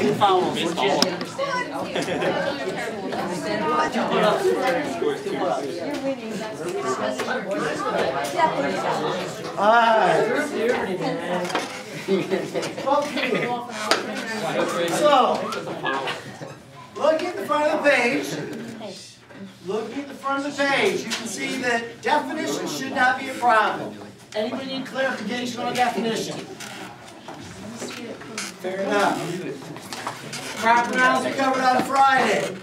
So, looking at the front of the page, you can see that definitions should not be a problem. Anybody need clarification on a definition? Fair enough. Proper nouns are covered on Friday.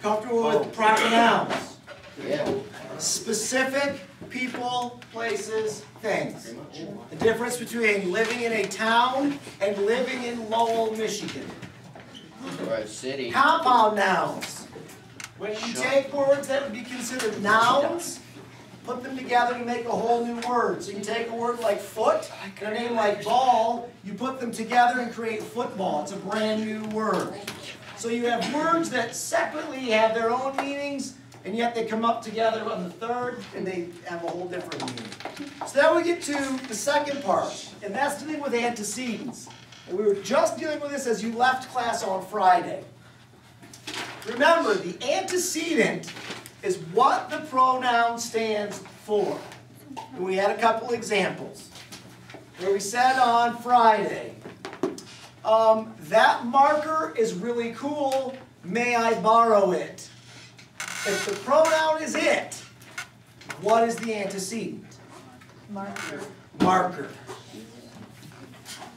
Comfortable with proper nouns? Yeah. Specific people, places, things. The difference between living in a town and living in Lowell, Michigan. Or a city. Compound nouns. When you take words that would be considered nouns, put them together to make a whole new word. So you take a word like foot and a name like ball, you put them together and create football. It's a brand new word. So you have words that separately have their own meanings, and yet they come up together on the third, and they have a whole different meaning. So now we get to the second part, and that's dealing with antecedents. And we were just dealing with this as you left class on Friday. Remember, the antecedent is what the pronoun stands for. And we had a couple examples where we said on Friday, that marker is really cool, may I borrow it? If the pronoun is it, what is the antecedent? Marker. Marker.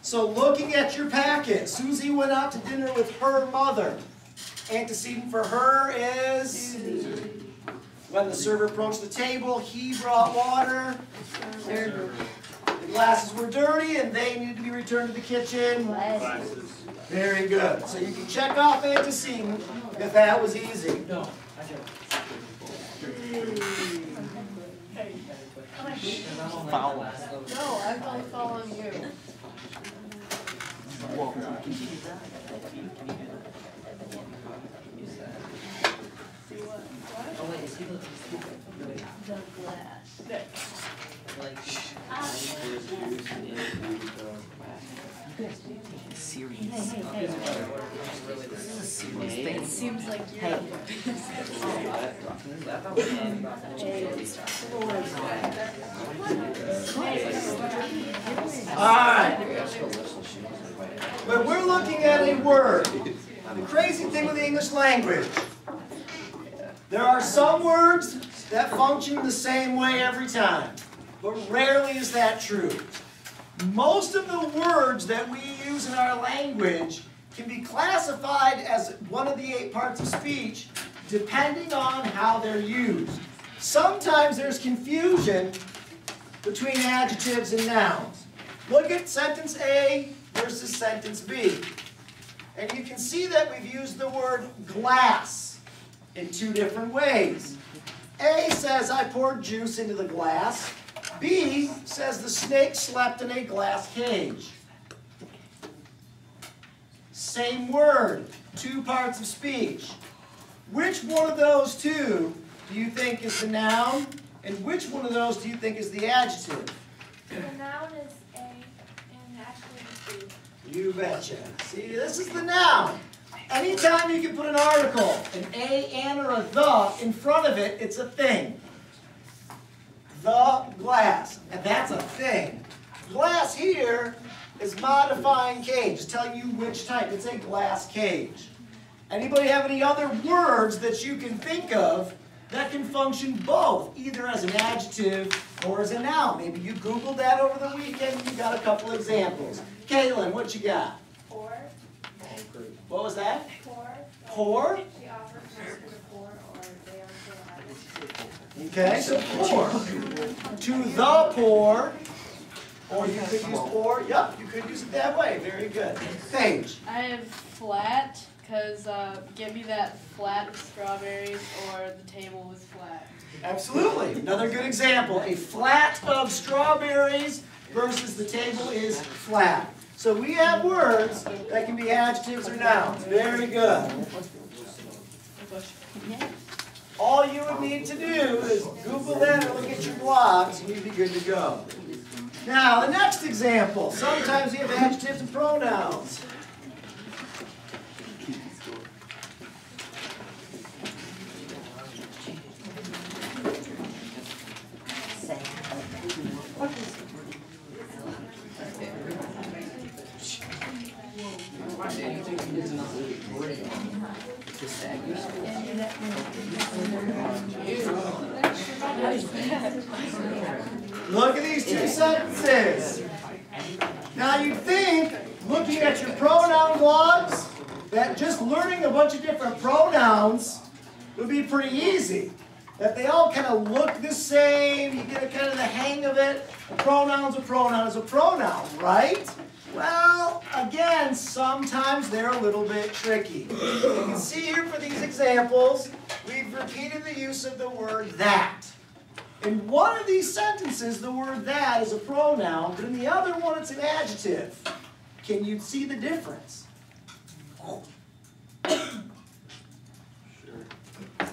So looking at your packet, Susie went out to dinner with her mother. Antecedent for her is? When the server approached the table, he brought water. The glasses were dirty and they needed to be returned to the kitchen. Glasses. Very good. So you can check off antecedent if that was easy. No, I don't. No, I'm only following you. The glass. Serious. Hey. This is a serious thing. It seems like you're Alright. But we're looking at a word. The crazy thing with the English language, there are some words that function the same way every time, but rarely is that true. Most of the words that we use in our language can be classified as one of the 8 parts of speech depending on how they're used. Sometimes there's confusion between adjectives and nouns. Look at sentence A versus sentence B. And you can see that we've used the word glass in 2 different ways. A says, I poured juice into the glass. B says the snake slept in a glass cage. Same word, 2 parts of speech. Which one of those 2 do you think is the noun, and which one of those do you think is the adjective? The noun is A and the adjective is B. You betcha. See, this is the noun. Anytime you can put an article, an a, an, or a the in front of it, it's a thing. The glass, and that's a thing. Glass here is modifying cage, it's telling you which type. It's a glass cage. Anybody have any other words that you can think of that can function both, either as an adjective or as a noun? Maybe you Googled that over the weekend and you got a couple examples. Caitlin, what you got? Pour. What was that? Pour. Pour? She offers us to the poor, or they are still. Okay, so pour. To the poor. Or you could use pour. Yep, you could use it that way. Very good. Paige. I have flat, because give me that flat with strawberries, or the table was flat. Absolutely. Another good example. A flat of strawberries versus the table is flat. So we have words that can be adjectives or nouns. Very good. All you would need to do is Google that or look at your blogs and you'd be good to go. Now, the next example. Sometimes we have adjectives and pronouns. Look at these two sentences. Now you'd think, looking at your pronoun logs, that just learning a bunch of different pronouns would be pretty easy. That they all kind of look the same, you get kind of the hang of it. A pronoun's a pronoun is a pronoun, right? Well, again, sometimes they're a little bit tricky. You can see here for these examples, we've repeated the use of the word that. In one of these sentences, the word that is a pronoun, but in the other one, it's an adjective. Can you see the difference?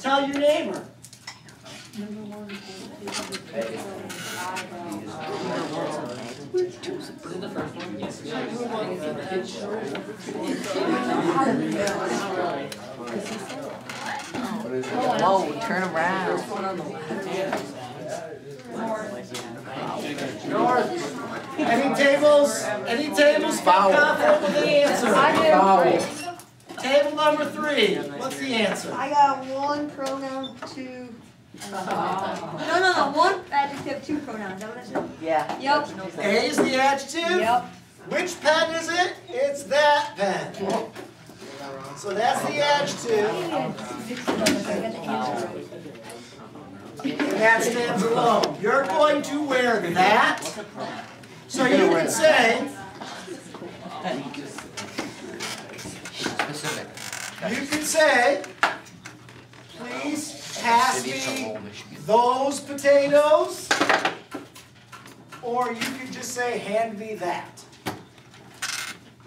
Tell your neighbor. Whoa, turn around. North. Any tables feel confident with the answer? Table number 3. What's the answer? I got one pronoun, two. No. One adjective, two pronouns. Is that what I said? Yeah. Yep. A is the adjective. Yep. Which pen is it? It's that pen. So that's the adjective. And that stands alone. You're going to wear that. So you can say, Specific. you can say, please pass me those potatoes. Or you could just say, hand me that.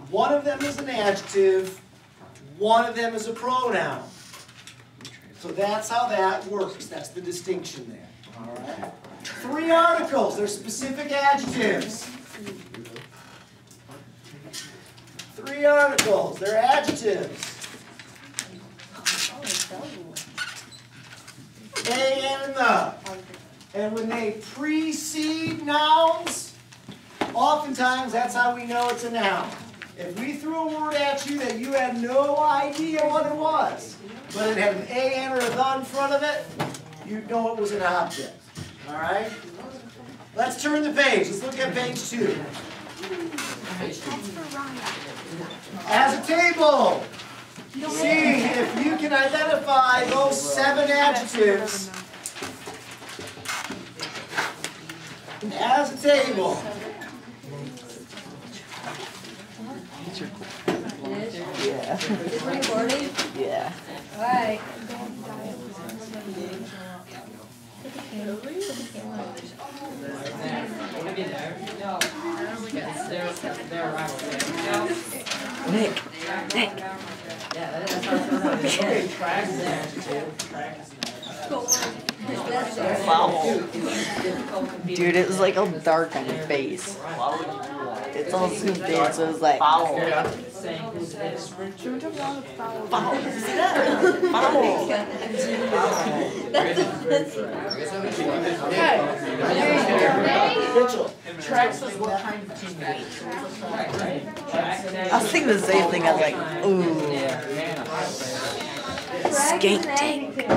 One of them is an adjective. One of them is a pronoun. So that's how that works. That's the distinction there. All right. 3 articles. They're specific adjectives. 3 articles. They're adjectives. A and the. And when they precede nouns, oftentimes that's how we know it's a noun. If we threw a word at you that you had no idea what it was, but it had an A and or a the in front of it, you'd know it was an object. All right? Let's turn the page. Let's look at page 2. As a table, see if you can identify those 7 adjectives as a table. Yeah. Is it recording? Yeah. Alright. Nick. Dude, it was like all dark on your face. It's all zoomed in, so it was like foul. Trax is what kind of teammate? I was thinking the same thing. I was like, ooh. Skate tank.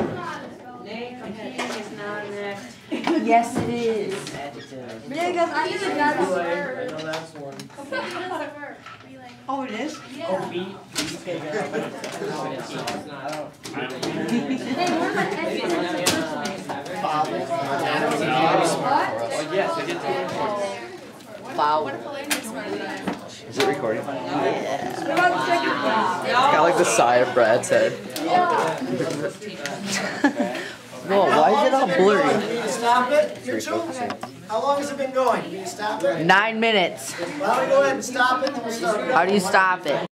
Yes, it is. Yeah, guys, I think that's a verb. Oh, it is? Yeah. Hey, where's my Foul. Is it recording? What about the second one? It's got like the side of Brad's head. Whoa, why is it all blurry? You need to stop it? Your children. How long has it been going? You need to stop it? 9 minutes. Why don't we go ahead and stop it and we'll start. How do you stop it?